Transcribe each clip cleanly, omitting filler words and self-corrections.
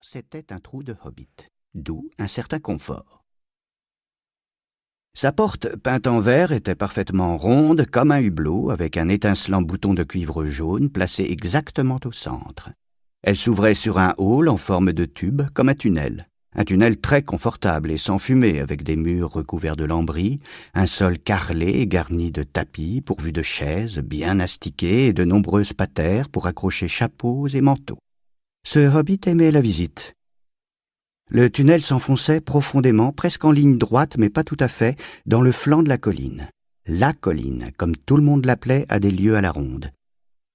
c'était un trou de hobbit, d'où un certain confort. Sa porte, peinte en vert, était parfaitement ronde comme un hublot, avec un étincelant bouton de cuivre jaune placé exactement au centre. Elle s'ouvrait sur un hall en forme de tube, comme un tunnel très confortable et sans fumée, avec des murs recouverts de lambris, un sol carrelé et garni de tapis pourvus de chaises bien astiquées et de nombreuses patères pour accrocher chapeaux et manteaux. Ce hobbit aimait la visite. Le tunnel s'enfonçait profondément, presque en ligne droite, mais pas tout à fait, dans le flanc de la colline. La colline, comme tout le monde l'appelait, à des lieues à la ronde.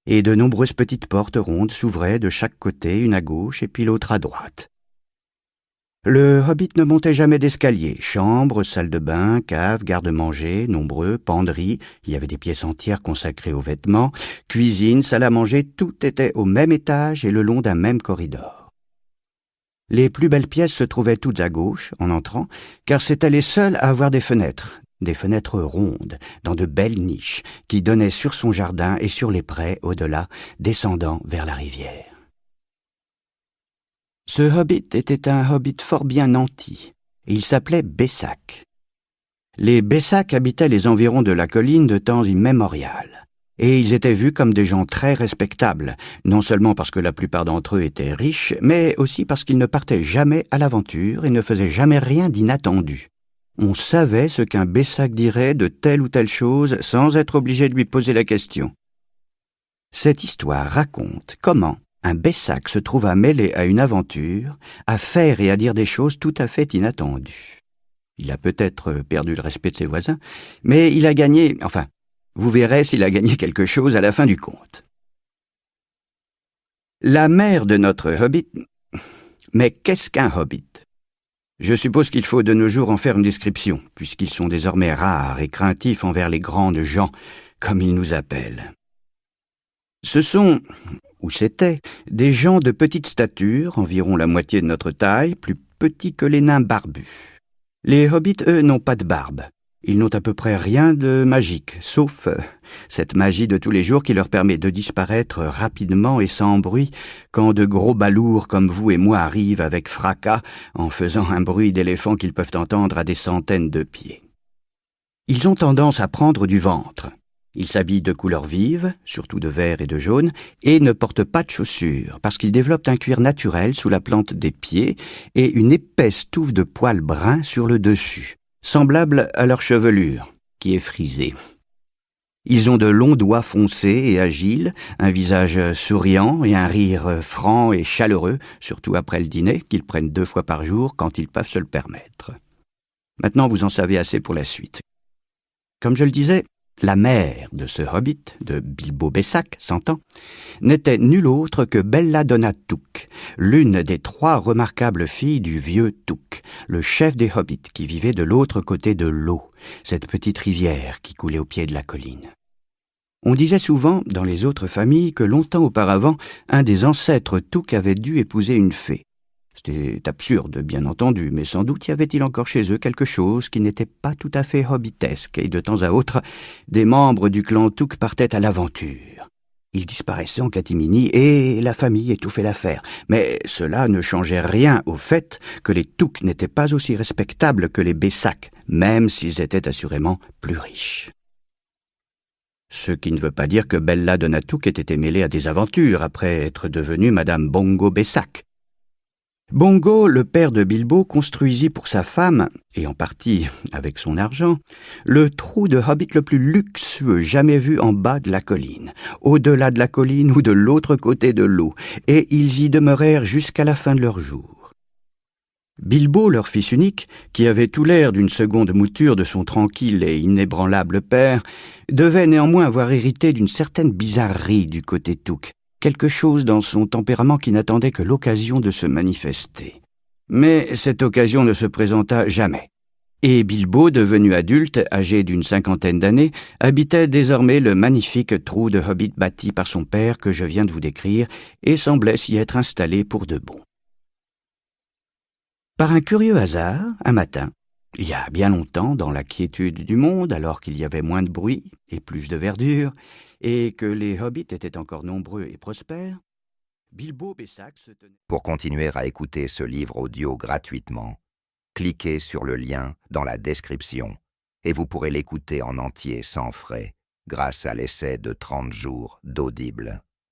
Et de nombreuses petites portes rondes s'ouvraient de chaque côté, une à gauche et puis l'autre à droite. Le hobbit ne montait jamais d'escalier. Chambres, salle de bain, cave, garde-manger, nombreux, penderies, il y avait des pièces entières consacrées aux vêtements, cuisine, salle à manger, tout était au même étage et le long d'un même corridor. Les plus belles pièces se trouvaient toutes à gauche, en entrant, car c'étaient les seules à avoir des fenêtres rondes, dans de belles niches, qui donnaient sur son jardin et sur les prés au-delà, descendant vers la rivière. Ce hobbit était un hobbit fort bien nanti. Il s'appelait Bessac. Les Bessac habitaient les environs de la colline de temps immémorial. Et ils étaient vus comme des gens très respectables, non seulement parce que la plupart d'entre eux étaient riches, mais aussi parce qu'ils ne partaient jamais à l'aventure et ne faisaient jamais rien d'inattendu. On savait ce qu'un Bessac dirait de telle ou telle chose sans être obligé de lui poser la question. Cette histoire raconte comment un Bessac se trouva mêlé à une aventure, à faire et à dire des choses tout à fait inattendues. Il a peut-être perdu le respect de ses voisins, mais il a gagné, vous verrez s'il a gagné quelque chose à la fin du conte. La mère de notre hobbit... Mais qu'est-ce qu'un hobbit ? Je suppose qu'il faut de nos jours en faire une description, puisqu'ils sont désormais rares et craintifs envers les grandes gens, comme ils nous appellent. Ce sont, ou c'étaient, des gens de petite stature, environ la moitié de notre taille, plus petits que les nains barbus. Les hobbits, eux, n'ont pas de barbe. Ils n'ont à peu près rien de magique, sauf cette magie de tous les jours qui leur permet de disparaître rapidement et sans bruit quand de gros balourds comme vous et moi arrivent avec fracas en faisant un bruit d'éléphant qu'ils peuvent entendre à des centaines de pieds. Ils ont tendance à prendre du ventre. Ils s'habillent de couleurs vives, surtout de vert et de jaune, et ne portent pas de chaussures, parce qu'ils développent un cuir naturel sous la plante des pieds et une épaisse touffe de poils bruns sur le dessus, semblable à leur chevelure, qui est frisée. Ils ont de longs doigts foncés et agiles, un visage souriant et un rire franc et chaleureux, surtout après le dîner, qu'ils prennent 2 fois par jour quand ils peuvent se le permettre. Maintenant, vous en savez assez pour la suite. Comme je le disais, la mère de ce hobbit, de Bilbo Bessac, s'entend, n'était nulle autre que Belladonna Took, l'une des 3 remarquables filles du vieux Took, le chef des hobbits qui vivait de l'autre côté de l'eau, cette petite rivière qui coulait au pied de la colline. On disait souvent, dans les autres familles, que longtemps auparavant, un des ancêtres Took avait dû épouser une fée. C'était absurde, bien entendu, mais sans doute y avait-il encore chez eux quelque chose qui n'était pas tout à fait hobbitesque, et de temps à autre, des membres du clan Took partaient à l'aventure. Ils disparaissaient en catimini, et la famille étouffait l'affaire. Mais cela ne changeait rien au fait que les Took n'étaient pas aussi respectables que les Bessac, même s'ils étaient assurément plus riches. Ce qui ne veut pas dire que Belladonna Took ait été mêlée à des aventures après être devenue Madame Bongo Bessac. Bongo, le père de Bilbo, construisit pour sa femme, et en partie avec son argent, le trou de hobbit le plus luxueux jamais vu en bas de la colline, au-delà de la colline ou de l'autre côté de l'eau, et ils y demeurèrent jusqu'à la fin de leurs jours. Bilbo, leur fils unique, qui avait tout l'air d'une seconde mouture de son tranquille et inébranlable père, devait néanmoins avoir hérité d'une certaine bizarrerie du côté Took, quelque chose dans son tempérament qui n'attendait que l'occasion de se manifester. Mais cette occasion ne se présenta jamais. Et Bilbo, devenu adulte, âgé d'une 50aine d'années, habitait désormais le magnifique trou de hobbit bâti par son père que je viens de vous décrire et semblait s'y être installé pour de bon. Par un curieux hasard, un matin, il y a bien longtemps, dans la quiétude du monde, alors qu'il y avait moins de bruit et plus de verdure, et que les hobbits étaient encore nombreux et prospères, Bilbo Bessac se tenait... Pour continuer à écouter ce livre audio gratuitement, cliquez sur le lien dans la description et vous pourrez l'écouter en entier sans frais grâce à l'essai de 30 jours d'Audible.